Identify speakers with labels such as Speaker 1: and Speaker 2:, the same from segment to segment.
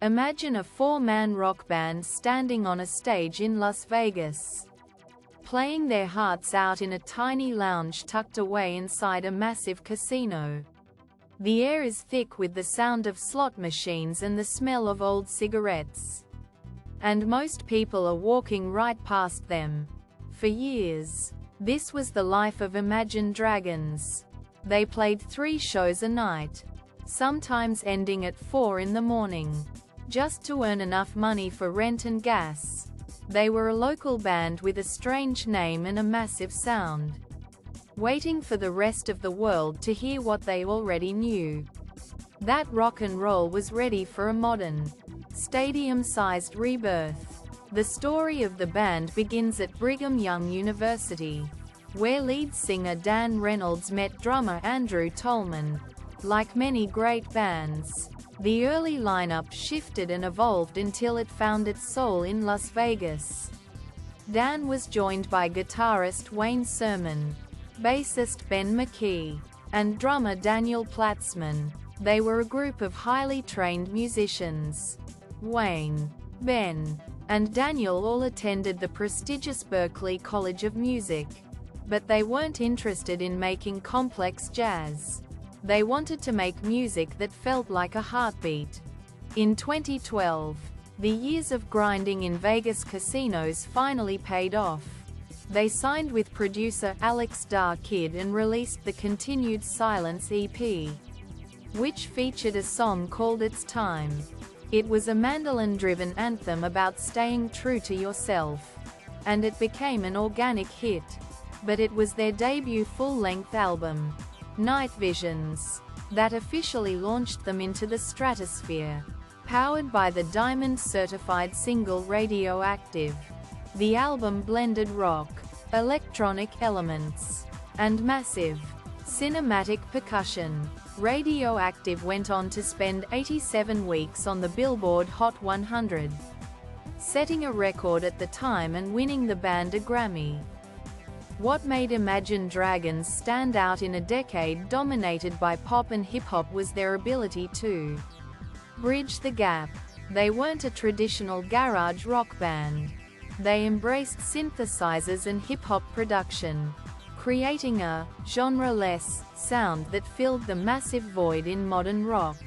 Speaker 1: Imagine a four-man rock band standing on a stage in Las Vegas, playing their hearts out in a tiny lounge tucked away inside a massive casino. The air is thick with the sound of slot machines and the smell of old cigarettes. And most people are walking right past them. For years, this was the life of Imagine Dragons. They played 3 shows a night, sometimes ending at 4 in the morning, just to earn enough money for rent and gas. They were a local band with a strange name and a massive sound, waiting for the rest of the world to hear what they already knew. That rock and roll was ready for a modern, stadium-sized rebirth. The story of the band begins at Brigham Young University, where lead singer Dan Reynolds met drummer Andrew Tolman. Like many great bands, the early lineup shifted and evolved until it found its soul in Las Vegas. Dan was joined by guitarist Wayne Sermon, bassist Ben McKee, and drummer Daniel Platzman. They were a group of highly trained musicians. Wayne, Ben, and Daniel all attended the prestigious Berklee College of Music. But they weren't interested in making complex jazz. They wanted to make music that felt like a heartbeat. In 2012, the years of grinding in Vegas casinos finally paid off. They signed with producer Alex Da Kid and released the Continued Silence EP, which featured a song called It's Time. It was a mandolin-driven anthem about staying true to yourself, and it became an organic hit. But it was their debut full-length album, Night Visions, that officially launched them into the stratosphere. Powered by the Diamond-certified single Radioactive, the album blended rock, electronic elements, and massive, cinematic percussion. Radioactive went on to spend 87 weeks on the Billboard Hot 100, setting a record at the time and winning the band a Grammy. What made Imagine Dragons stand out in a decade dominated by pop and hip-hop was their ability to bridge the gap. They weren't a traditional garage rock band. They embraced synthesizers and hip-hop production, creating a genre-less sound that filled the massive void in modern rock.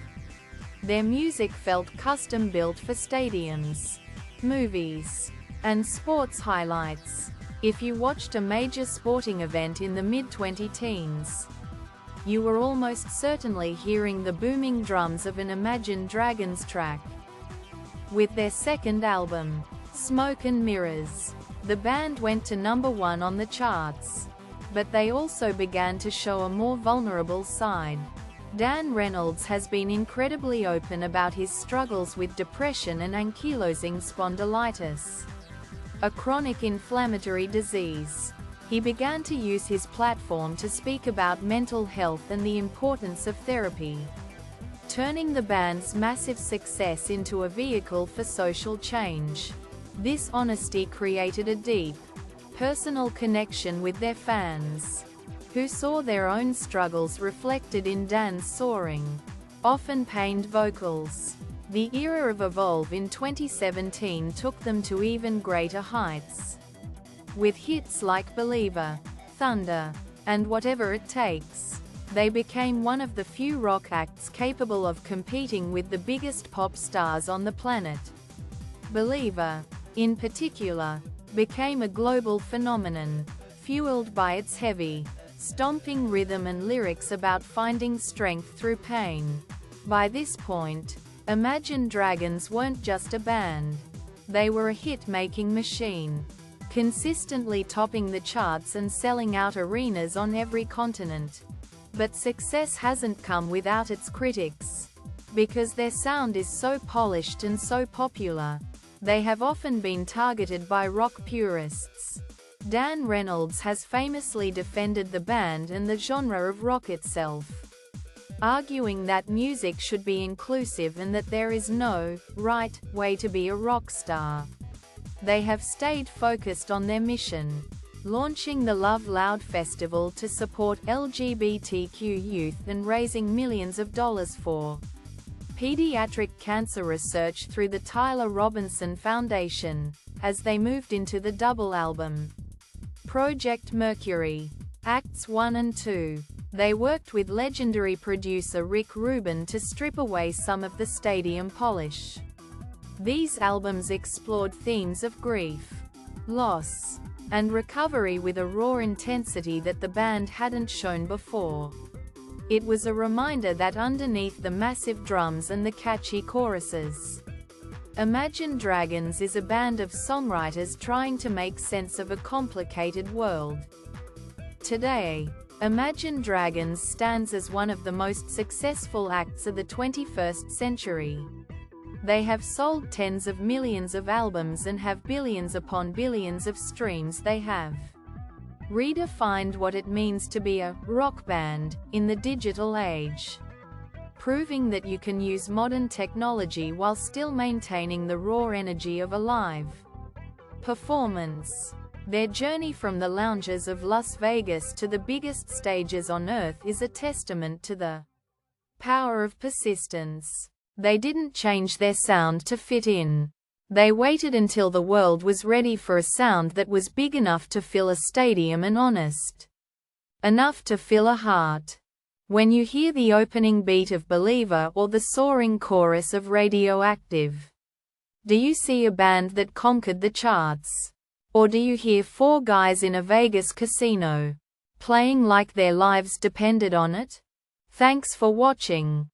Speaker 1: Their music felt custom-built for stadiums, movies, and sports highlights. If you watched a major sporting event in the mid-2010s, you were almost certainly hearing the booming drums of an Imagine Dragons track. With their second album, Smoke and Mirrors, the band went to #1 on the charts. But they also began to show a more vulnerable side. Dan Reynolds has been incredibly open about his struggles with depression and ankylosing spondylitis, a chronic inflammatory disease. He began to use his platform to speak about mental health and the importance of therapy, turning the band's massive success into a vehicle for social change. This honesty created a deep, personal connection with their fans, who saw their own struggles reflected in Dan's soaring, often pained vocals. The era of Evolve in 2017 took them to even greater heights. With hits like Believer, Thunder, and Whatever It Takes, they became one of the few rock acts capable of competing with the biggest pop stars on the planet. Believer, in particular, became a global phenomenon, fueled by its heavy, stomping rhythm and lyrics about finding strength through pain. By this point, Imagine Dragons weren't just a band. They were a hit-making machine, consistently topping the charts and selling out arenas on every continent. But success hasn't come without its critics. Because their sound is so polished and so popular, they have often been targeted by rock purists. Dan Reynolds has famously defended the band and the genre of rock itself, arguing that music should be inclusive and that there is no right way to be a rock star. They have stayed focused on their mission, launching the Love Loud Festival to support LGBTQ youth and raising millions of dollars for pediatric cancer research through the Tyler Robinson Foundation, as they moved into the double album. Project Mercury. Acts 1 and 2. They worked with legendary producer Rick Rubin to strip away some of the stadium polish. These albums explored themes of grief, loss, and recovery with a raw intensity that the band hadn't shown before. It was a reminder that underneath the massive drums and the catchy choruses, Imagine Dragons is a band of songwriters trying to make sense of a complicated world. Today, Imagine Dragons stands as one of the most successful acts of the 21st century. They have sold tens of millions of albums and have billions upon billions of streams. They have redefined what it means to be a rock band in the digital age, proving that you can use modern technology while still maintaining the raw energy of a live performance. Their journey from the lounges of Las Vegas to the biggest stages on Earth is a testament to the power of persistence. They didn't change their sound to fit in. They waited until the world was ready for a sound that was big enough to fill a stadium and honest enough to fill a heart. When you hear the opening beat of Believer or the soaring chorus of Radioactive, do you see a band that conquered the charts? Or do you hear four guys in a Vegas casino playing like their lives depended on it? Thanks for watching.